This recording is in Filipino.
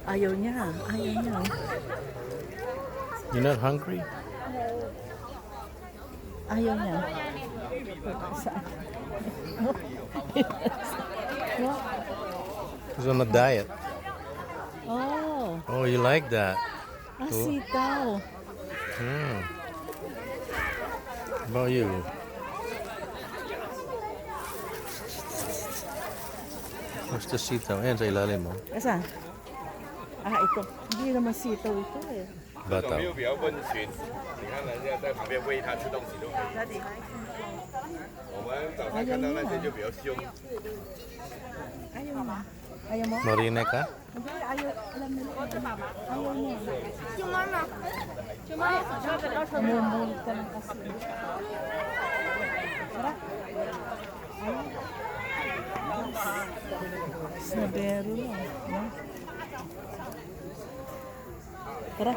Ayaw niya. Ayaw niya. You're not hungry? Ayaw niya. He's on a diet. Oh. Oh, you like that? Sitaw. Hmm. How about you? Where's the sitaw? Ayan sa ilalim mo. Asan? Ito. Hindi naman sitaw ito eh. 小 Bataw. 朋友比较温驯，你看人家在旁边喂它吃东西都可以。我们早上看到那些就比较凶。 Ayaw mo. Ayaw mo? Marinig ka? Hindi, ayaw. Alam mo. Ayaw mo. Namumulit ka lang kasi. Tara. Ayaw. Snabero lang. No? Tara.